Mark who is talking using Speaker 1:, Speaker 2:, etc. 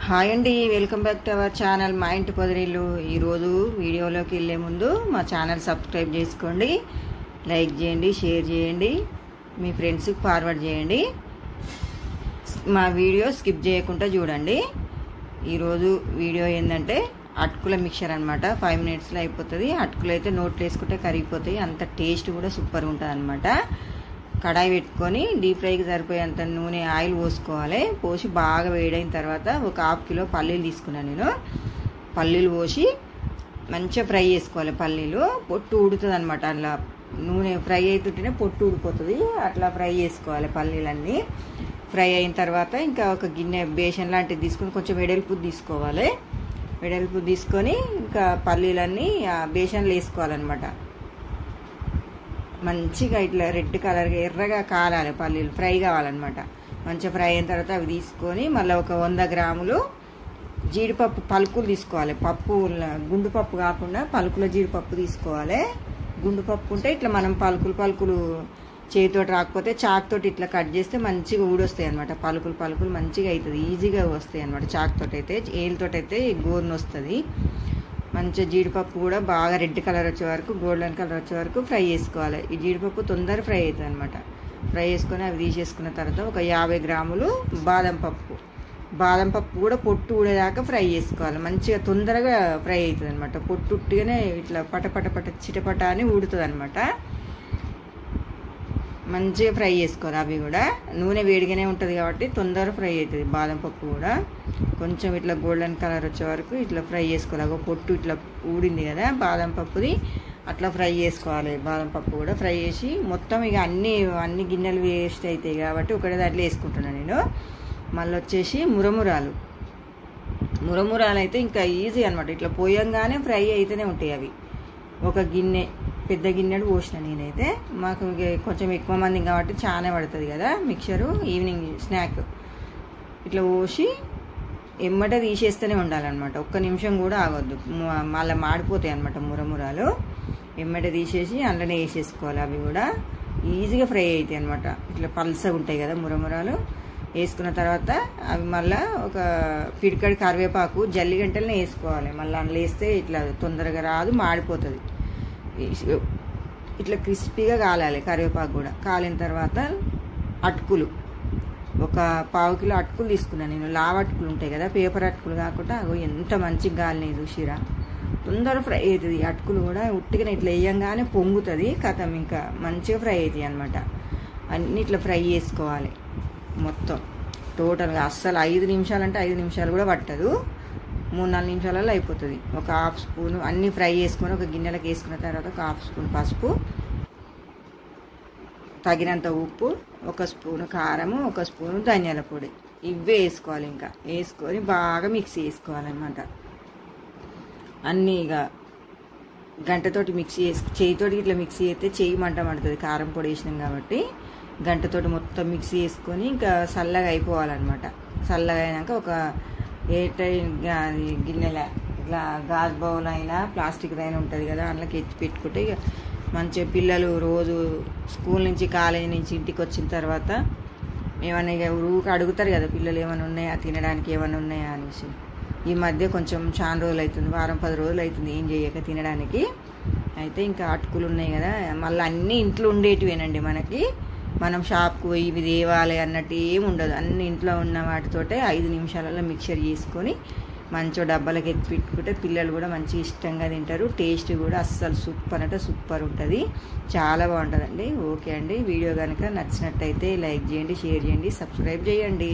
Speaker 1: Hi అండి, welcome back to our channel మా ఇంటి పొదరిల్లు. ఈరోజు వీడియోలోకి వెళ్ళే ముందు మా ఛానల్ సబ్స్క్రైబ్ చేసుకోండి, లైక్ చేయండి, షేర్ చేయండి, మీ ఫ్రెండ్స్కి ఫార్వర్డ్ చేయండి. మా వీడియో స్కిప్ చేయకుండా చూడండి. ఈరోజు వీడియో ఏంటంటే అటుకుల మిక్చర్ అనమాట. 5 మినిట్స్లో అయిపోతుంది. అటుకులు అయితే నోట్లు వేసుకుంటే కరిగిపోతాయి, అంత టేస్ట్ కూడా సూపర్ ఉంటుంది అనమాట. కడాయి పెట్టుకొని డీప్ ఫ్రైకి సరిపోయేంత నూనె ఆయిల్ పోసుకోవాలి. పోసి బాగా వేడైన తర్వాత ఒక 1/2 కిలో పల్లీలు తీసుకున్నాను నేను. పల్లీలు పోసి మంచిగా ఫ్రై చేసుకోవాలి. పల్లీలు పొట్టు ఉడుతుంది అనమాట. అట్లా నూనె ఫ్రై అవుతుంటేనే పొట్టు ఉడిపోతుంది. అట్లా ఫ్రై చేసుకోవాలి పల్లీలన్నీ. ఫ్రై అయిన తర్వాత ఇంకా ఒక గిన్నె బేషన్ లాంటిది తీసుకొని కొంచెం వెడల్పు తీసుకోవాలి. వెడల్పు తీసుకొని ఇంకా పల్లీలన్నీ బేషన్లో వేసుకోవాలన్నమాట. మంచిగా ఇట్లా రెడ్ కలర్గా ఎర్రగా కాలాలి, పల్లీలు ఫ్రై కావాలన్నమాట. మంచిగా ఫ్రై అయిన తర్వాత అవి తీసుకొని మళ్ళీ ఒక 100 గ్రాములు జీడిపప్పు పలుకులు తీసుకోవాలి. పప్పు గుండు పప్పు కాకుండా పలుకుల జీడిపప్పు తీసుకోవాలి. గుండు పప్పు ఉంటే ఇట్లా మనం పలుకులు చేతితోటి రాకపోతే చాకుతోటి ఇట్లా కట్ చేస్తే మంచిగా ఊడొస్తాయి అనమాట. పలుకులు మంచిగా అవుతుంది, ఈజీగా వస్తాయి అనమాట. చాకుతోటి అయితే, ఏళ్ళతోటి అయితే గోరును వస్తుంది. మంచిగా జీడిపప్పు కూడా బాగా రెడ్ కలర్ వచ్చే వరకు, గోల్డెన్ కలర్ వచ్చే వరకు ఫ్రై చేసుకోవాలి. ఈ జీడిపప్పు తొందరగా ఫ్రై అవుతుంది అనమాట. ఫ్రై చేసుకొని అవి తీసేసుకున్న తర్వాత ఒక 50 గ్రాములు బాదం పప్పు కూడా పొట్టు ఊడేదాకా ఫ్రై చేసుకోవాలి. మంచిగా తొందరగా ఫ్రై అవుతుంది అనమాట. పొట్టు ఉట్టిగానే ఇట్లా పట చిటపట అని ఊడుతుంది అనమాట. మంచిగా ఫ్రై చేసుకోవాలి. అవి కూడా నూనె వేడిగానే ఉంటుంది కాబట్టి తొందరగా ఫ్రై అవుతుంది. బాదం పప్పు కూడా కొంచెం ఇట్లా గోల్డెన్ కలర్ వచ్చే వరకు ఇట్లా ఫ్రై చేసుకోవాలి. పొట్టు ఇట్లా ఊడింది కదా బాదం పప్పుది, అట్లా ఫ్రై చేసుకోవాలి. బాదం పప్పు కూడా ఫ్రై చేసి మొత్తం ఇక అన్ని గిన్నెలు వేస్ట్ అవుతాయి కాబట్టి ఒకటే దాంట్లో వేసుకుంటున్నాను నేను. మళ్ళీ వచ్చేసి మురమురాలు అయితే ఇంకా ఈజీ అనమాట. ఇట్లా పోయంగానే ఫ్రై అయితేనే ఉంటాయి అవి. ఒక పెద్ద గిన్నెడు పోసిన నేనైతే. మాకు కొంచెం ఎక్కువ మంది కాబట్టి చాలా పడుతుంది కదా మిక్చరు. ఈవినింగ్ స్నాక్ ఇట్లా పోసి ఎమ్మటే తీసేస్తూనే ఉండాలన్నమాట. ఒక్క నిమిషం కూడా ఆగొద్దు, మళ్ళీ మాడిపోతాయి అనమాట మురమురాలు. ఎమ్మటే తీసేసి అందులోనే వేసేసుకోవాలి. అవి కూడా ఈజీగా ఫ్రై అవుతాయి అనమాట. ఇట్లా పల్సగా ఉంటాయి కదా మురమురాలు. వేసుకున్న తర్వాత అవి మళ్ళీ ఒక పిడికడి కరివేపాకు జల్లిగంటలనే వేసుకోవాలి. మళ్ళీ అందులో వేస్తే ఇట్లా తొందరగా రాదు, మాడిపోతుంది. ఇట్లా క్రిస్పీగా కాలాలి కరివేపాకు కూడా. కాలిన తర్వాత అటుకులు ఒక 1/2 కిలో అటుకులు తీసుకున్నాను నేను. లావు అటుకులు ఉంటాయి కదా, పేపర్ అటుకులు కాకుండా అవి ఎంత మంచిగా కాలినాయి చూసిరా. తొందరగా ఫ్రై అవుతుంది. అటుకులు కూడా ఉట్టిగా ఇట్లా వేయంగానే పొంగుతుంది, కథం ఇంకా మంచిగా ఫ్రై అవుతాయి అనమాట. అన్నీ ఇట్లా ఫ్రై చేసుకోవాలి మొత్తం టోటల్గా. అస్సలు 5 నిమిషాలు అంటే 5 నిమిషాలు కూడా పట్టదు, 3-4 నిమిషాలలో అయిపోతుంది. ఒక 1/2 స్పూను అన్నీ ఫ్రై చేసుకొని ఒక గిన్నెలకు వేసుకున్న తర్వాత ఒక 1/2 స్పూన్ పసుపు, తగినంత ఉప్పు, 1 స్పూను కారము, 1 స్పూను ధనియాల పొడి, ఇవే వేసుకోవాలి. ఇంకా వేసుకొని బాగా మిక్సీ చేసుకోవాలన్నమాట. అన్నీ ఇక గంటతోటి మిక్సీ చేయితోటి ఇట్లా మిక్సీ అయితే చెయ్యి మంట పడుతుంది, కారం పొడి వేసినాం కాబట్టి. గంటతోటి మొత్తం మిక్సీ వేసుకొని ఇంకా చల్లగా అయిపోవాలన్నమాట. చల్లగా అయినాక ఒక గిన్నెల ఇట్లా గాజు బౌల్ అయినా ప్లాస్టిక్ అయినా ఉంటుంది కదా, అందులోకి ఎత్తి పెట్టుకుంటే ఇక మంచిగా పిల్లలు రోజు స్కూల్ నుంచి కాలేజీ నుంచి ఇంటికి వచ్చిన తర్వాత ఏమైనా ఇక ఊరికి అడుగుతారు కదా పిల్లలు, ఏమైనా ఉన్నాయా తినడానికి, ఏమైనా ఉన్నాయా అనేసి. ఈ మధ్య కొంచెం చాలా రోజులు అవుతుంది, 1-10 రోజులు అవుతుంది ఏం చేయక తినడానికి. అయితే ఇంకా అటుకులు ఉన్నాయి కదా, మళ్ళీ అన్నీ ఇంట్లో ఉండేటివేనండి మనకి. మనం షాప్కి పోయి ఇవి తేవాలి అన్నట్టు ఏమి ఉండదు. అన్ని ఇంట్లో ఉన్న వాటితోటే 5 నిమిషాలలో మిక్చర్ చేసుకొని మంచిగా డబ్బాలకి ఎత్తి పెట్టుకుంటే పిల్లలు కూడా మంచి ఇష్టంగా తింటారు. టేస్ట్ కూడా అస్సలు సూపర్ అంటే సూపర్ ఉంటుంది, చాలా బాగుంటుందండి. ఓకే అండి, వీడియో కనుక నచ్చినట్టయితే లైక్ చేయండి, షేర్ చేయండి, సబ్స్క్రైబ్ చేయండి.